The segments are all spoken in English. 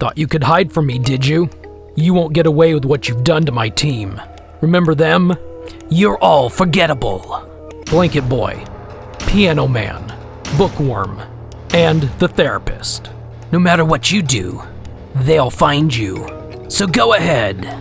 Thought you could hide from me, did you? You won't get away with what you've done to my team. Remember them? You're all forgettable. Blanket Boy, Piano Man, Bookworm, and the Therapist. No matter what you do, they'll find you. So go ahead.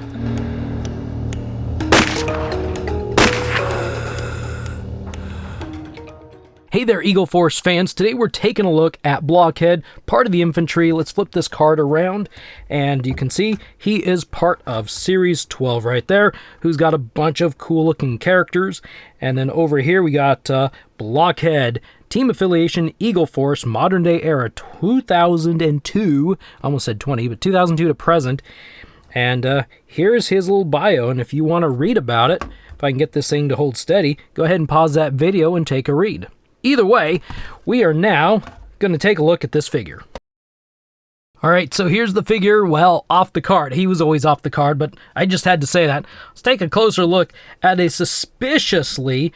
Hey there, Eagle Force fans. Today we're taking a look at Blockhead, part of the infantry. Let's flip this card around, and you can see he is part of Series 12 right there, who's got a bunch of cool-looking characters. And then over here we got Blockhead, Team Affiliation, Eagle Force, Modern Day Era, 2002. I almost said 20, but 2002 to present. And here's his little bio, and if you want to read about it, if I can get this thing to hold steady, go ahead and pause that video and take a read. Either way, we are now going to take a look at this figure. Alright, so here's the figure, well, off the card. He was always off the card, but I just had to say that. Let's take a closer look at a suspiciously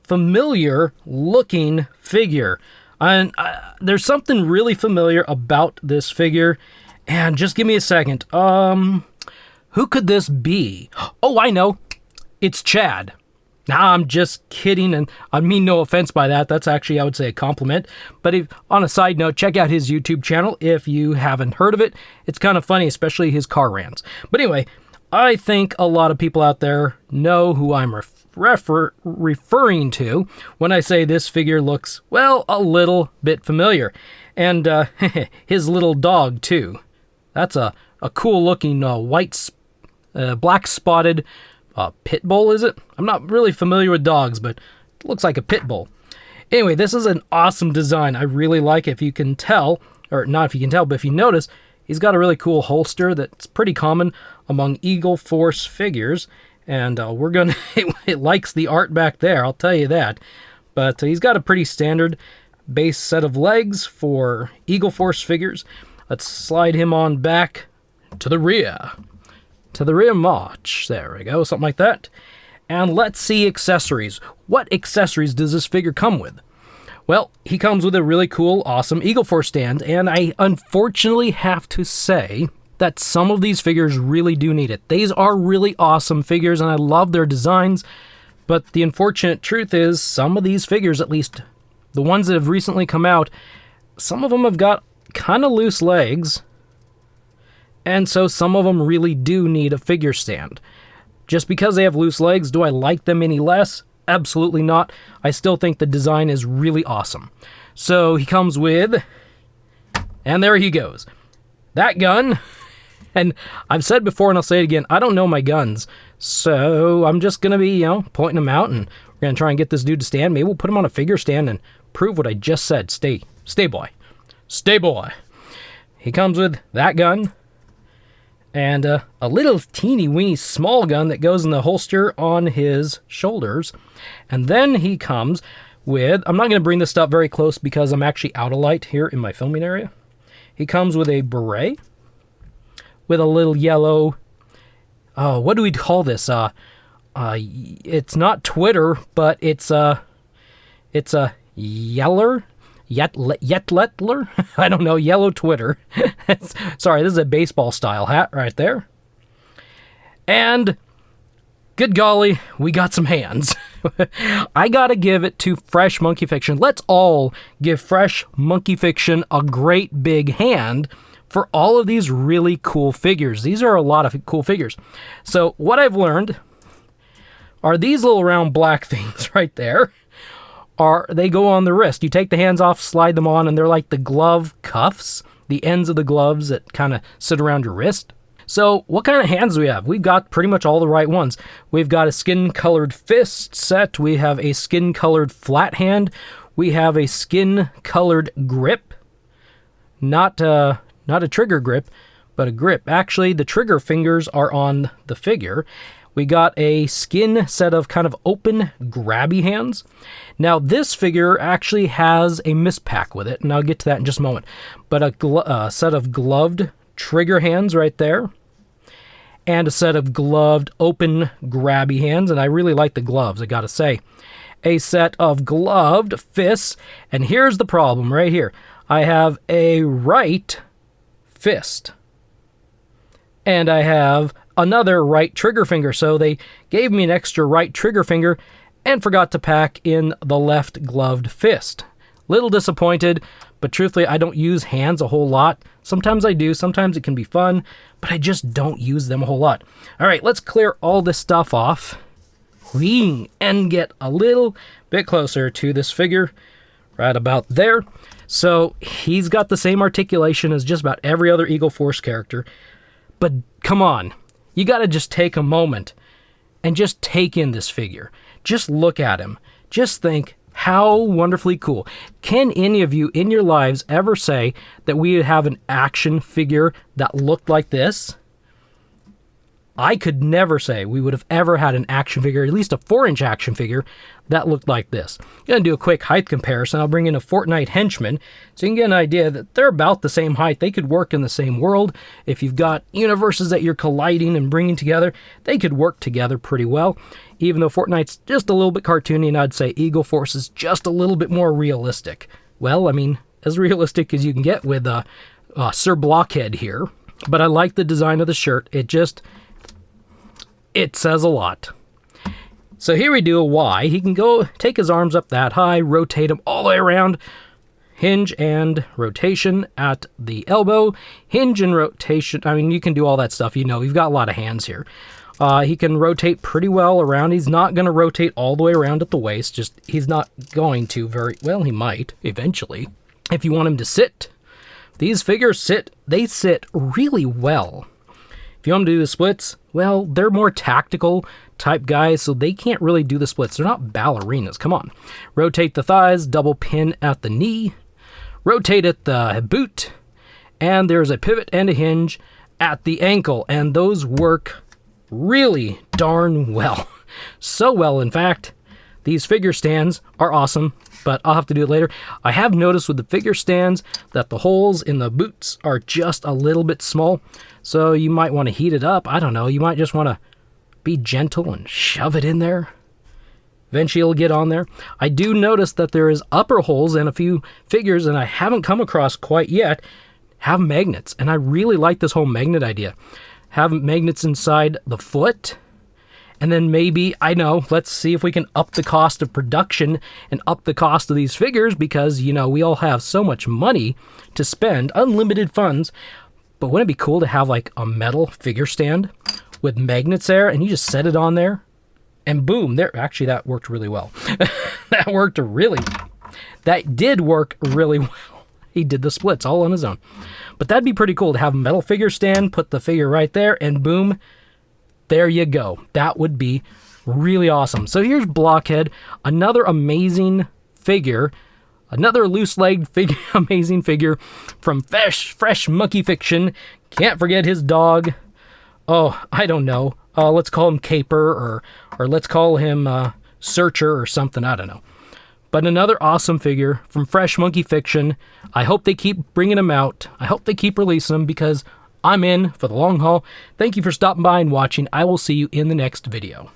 familiar looking figure. And there's something really familiar about this figure, and just give me a second. Who could this be? Oh, I know. It's Chad. Nah, I'm just kidding, and I mean no offense by that. That's actually, I would say, a compliment. But if, on a side note, check out his YouTube channel if you haven't heard of it. It's kind of funny, especially his car rants. But anyway, I think a lot of people out there know who I'm referring to when I say this figure looks, well, a little bit familiar. And his little dog, too. That's a cool-looking black spotted pit bull, is it? I'm not really familiar with dogs, but it looks like a pit bull. Anyway, this is an awesome design. I really like it. If you can tell, or not if you can tell, but if you notice, he's got a really cool holster that's pretty common among Eagle Force figures, and we're gonna, it likes the art back there, I'll tell you that. But he's got a pretty standard base set of legs for Eagle Force figures. Let's slide him on back to the rear. To the rear march. There we go, something like that. And let's see accessories. What accessories does this figure come with? Well, he comes with a really cool, awesome Eagle Force stand, and I unfortunately have to say that some of these figures really do need it. These are really awesome figures, and I love their designs, but the unfortunate truth is some of these figures, at least the ones that have recently come out, some of them have got kind of loose legs, and so some of them really do need a figure stand. Just because they have loose legs, do I like them any less? Absolutely not. I still think the design is really awesome. So he comes with, and there he goes, that gun. And I've said before, and I'll say it again, I don't know my guns. So I'm just going to be, pointing them out, and we're going to try and get this dude to stand. Maybe we'll put him on a figure stand and prove what I just said. Stay boy. Stay boy. He comes with that gun. And a little teeny weeny small gun that goes in the holster on his shoulders. And then he comes with, I'm not going to bring this stuff very close because I'm actually out of light here in my filming area. He comes with a beret with a little yellow, what do we call this? It's not Twitter, but it's a yeller. Yetletler? I don't know, yellow Twitter. Sorry, this is a baseball style hat right there. And, good golly, we got some hands. I gotta give it to Fresh Monkey Fiction. Let's all give Fresh Monkey Fiction a great big hand for all of these really cool figures. These are a lot of cool figures. So, what I've learned are these little round black things right there. They go on the wrist. You take the hands off, slide them on, and they're like the glove cuffs, the ends of the gloves that kind of sit around your wrist. So what kind of hands do we have? We've got pretty much all the right ones. We've got a skin-colored fist set. We have a skin-colored flat hand. We have a skin-colored grip. Not a trigger grip, but a grip. Actually, the trigger fingers are on the figure. We got a skin set of kind of open, grabby hands. Now, this figure actually has a mispack with it, and I'll get to that in just a moment. But a set of gloved trigger hands right there, and a set of gloved, open, grabby hands, and I really like the gloves, I gotta say. A set of gloved fists, and here's the problem right here. I have a right fist. And I have another right trigger finger. So they gave me an extra right trigger finger and forgot to pack in the left gloved fist. Little disappointed, but truthfully, I don't use hands a whole lot. Sometimes I do, sometimes it can be fun, but I just don't use them a whole lot. All right, let's clear all this stuff off and get a little bit closer to this figure, right about there. So he's got the same articulation as just about every other Eagle Force character, but come on, you gotta just take a moment and just take in this figure. Just look at him. Just think, how wonderfully cool. Can any of you in your lives ever say that we have an action figure that looked like this? I could never say we would have ever had an action figure, at least a 4-inch action figure, that looked like this. I'm going to do a quick height comparison. I'll bring in a Fortnite henchman so you can get an idea that they're about the same height. They could work in the same world. If you've got universes that you're colliding and bringing together, they could work together pretty well. Even though Fortnite's just a little bit cartoony, and I'd say Eagle Force is just a little bit more realistic. Well, I mean, as realistic as you can get with Sir Blockhead here. But I like the design of the shirt. It says a lot. So here we do a Y. He can go take his arms up that high, rotate them all the way around, hinge and rotation at the elbow, hinge and rotation. I mean, you can do all that stuff. You know, you've got a lot of hands here. He can rotate pretty well around. He's not going to rotate all the way around at the waist. Just, he's not going to very well. He might eventually. If you want him to sit, these figures they sit really well. If you want them to do the splits, well, they're more tactical type guys, so they can't really do the splits. They're not ballerinas. Come on. Rotate the thighs, double pin at the knee, rotate at the boot, and there's a pivot and a hinge at the ankle, and those work really darn well. So well, in fact, these figure stands are awesome, but I'll have to do it later. I have noticed with the figure stands that the holes in the boots are just a little bit small, so you might want to heat it up. I don't know, you might just want to be gentle and shove it in there. Eventually it'll get on there. I do notice that there is upper holes in a few figures, and I haven't come across quite yet, have magnets, and I really like this whole magnet idea. Have magnets inside the foot, and then maybe, I know, let's see if we can up the cost of production and up the cost of these figures, because, you know, we all have so much money to spend, unlimited funds. But wouldn't it be cool to have like a metal figure stand with magnets there, and you just set it on there, and boom, there. Actually, that worked really well. That did work really well. He did the splits all on his own. But that'd be pretty cool to have a metal figure stand, put the figure right there, and boom, there you go. That would be really awesome. So here's Blockhead, another amazing figure, another loose-legged figure, amazing figure from Fresh Monkey Fiction. Can't forget his dog. Oh, I don't know. Let's call him Caper, or let's call him Searcher or something. I don't know. But another awesome figure from Fresh Monkey Fiction. I hope they keep bringing them out. I hope they keep releasing them, because I'm in for the long haul. Thank you for stopping by and watching. I will see you in the next video.